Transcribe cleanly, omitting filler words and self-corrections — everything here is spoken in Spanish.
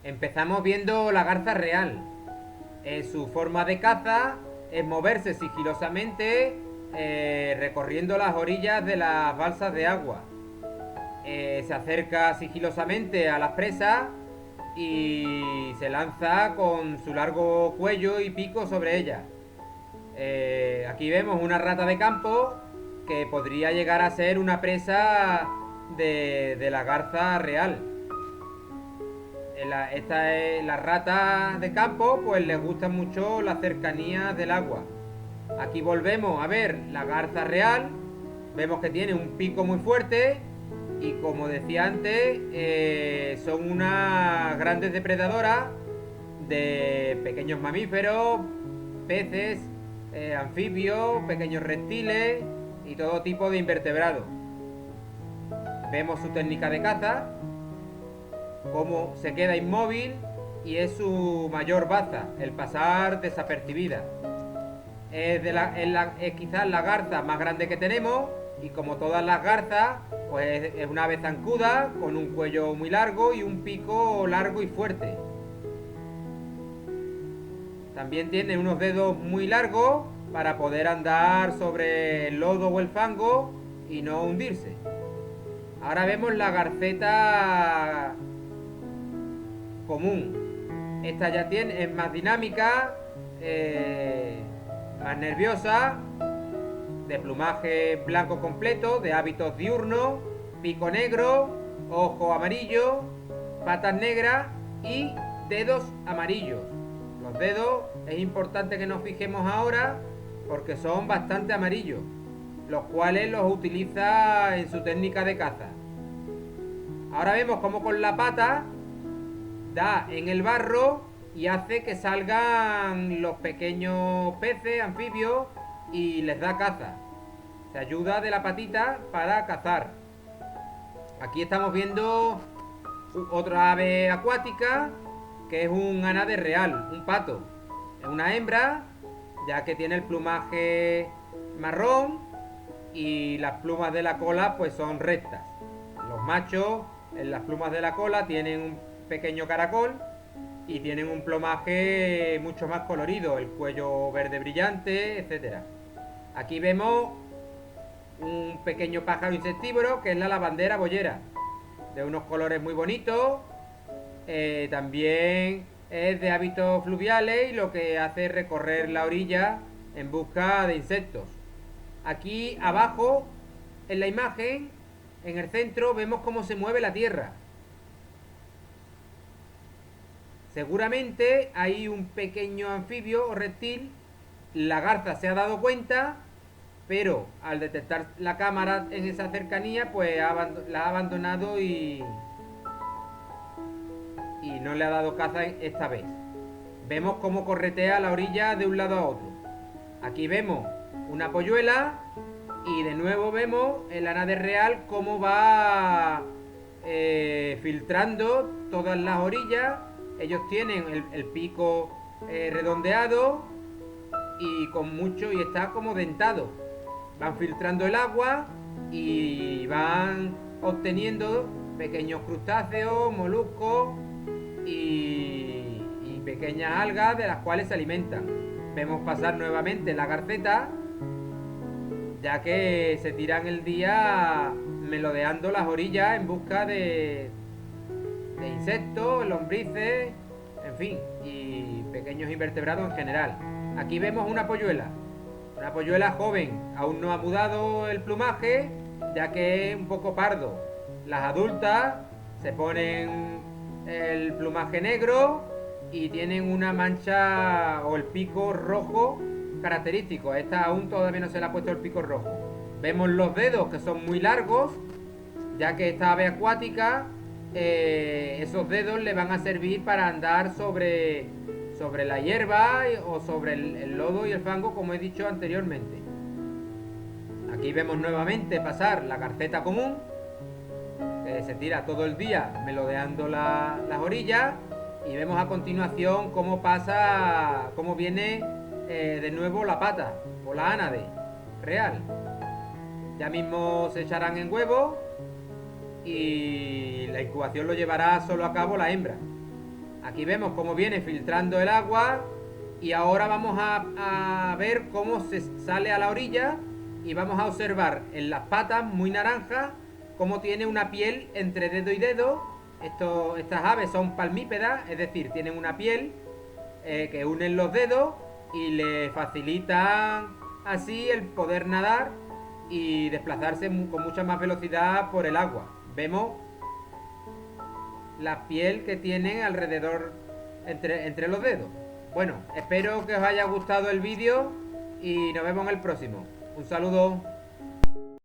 Empezamos viendo la garza real. Su forma de caza es moverse sigilosamente recorriendo las orillas de las balsas de agua. Se acerca sigilosamente a las presas y se lanza con su largo cuello y pico sobre ellas. Aquí vemos una rata de campo que podría llegar a ser una presa de la garza real. Esta es la rata de campo, pues les gusta mucho la cercanía del agua. Aquí volvemos a ver la garza real. Vemos que tiene un pico muy fuerte y, como decía antes, son unas grandes depredadoras de pequeños mamíferos, peces, anfibios, pequeños reptiles y todo tipo de invertebrados. Vemos su técnica de caza, cómo se queda inmóvil y es su mayor baza, el pasar desapercibida. Es quizás la garza más grande que tenemos y, como todas las garzas, pues es una ave zancuda con un cuello muy largo y un pico largo y fuerte. También tiene unos dedos muy largos para poder andar sobre el lodo o el fango y no hundirse. Ahora vemos la garceta común. Esta ya tiene, es más dinámica, más nerviosa, de plumaje blanco completo, de hábitos diurnos, pico negro, ojo amarillo, patas negras y dedos amarillos. Los dedos es importante que nos fijemos ahora porque son bastante amarillos, los cuales los utiliza en su técnica de caza. Ahora vemos cómo con la pata da en el barro y hace que salgan los pequeños peces, anfibios, y les da caza. Se ayuda de la patita para cazar. Aquí estamos viendo otra ave acuática que es un ánade real, un pato. Es una hembra, ya que tiene el plumaje marrón y las plumas de la cola pues son rectas. Los machos en las plumas de la cola tienen un pequeño caracol y tienen un plumaje mucho más colorido, el cuello verde brillante, etcétera. Aquí vemos un pequeño pájaro insectívoro que es la lavandera boyera, de unos colores muy bonitos. También es de hábitos fluviales y lo que hace es recorrer la orilla en busca de insectos. Aquí abajo, en la imagen, en el centro, vemos cómo se mueve la tierra. Seguramente hay un pequeño anfibio o reptil. La garza se ha dado cuenta, pero al detectar la cámara en esa cercanía, pues la ha abandonado y no le ha dado caza esta vez. Vemos cómo corretea a la orilla de un lado a otro. Aquí vemos una polluela y de nuevo vemos el ánade real cómo va filtrando todas las orillas. Ellos tienen el pico redondeado y con mucho, y está como dentado. Van filtrando el agua y van obteniendo pequeños crustáceos, moluscos y pequeñas algas de las cuales se alimentan. Vemos pasar nuevamente la garceta, ya que se tiran el día melodeando las orillas en busca de insectos, lombrices, en fin, y pequeños invertebrados en general. Aquí vemos una polluela joven, aún no ha mudado el plumaje, ya que es un poco pardo. Las adultas se ponen el plumaje negro y tienen una mancha o el pico rojo característico. A esta aún todavía no se le ha puesto el pico rojo. Vemos los dedos, que son muy largos, ya que esta ave acuática, esos dedos le van a servir para andar sobre la hierba o sobre el lodo y el fango, como he dicho anteriormente. Aquí vemos nuevamente pasar la garceta común, que se tira todo el día melodeando las orillas, y vemos a continuación cómo pasa, cómo viene de nuevo la pata o la ánade real. Ya mismo se echarán en huevo y la incubación lo llevará solo a cabo la hembra. Aquí vemos cómo viene filtrando el agua y ahora vamos a ver cómo se sale a la orilla y vamos a observar en las patas muy naranjas cómo tiene una piel entre dedo y dedo. Estas aves son palmípedas, es decir, tienen una piel que unen los dedos y le facilitan así el poder nadar y desplazarse con mucha más velocidad por el agua. Vemos la piel que tienen alrededor entre los dedos. Bueno, espero que os haya gustado el vídeo y nos vemos en el próximo. Un saludo.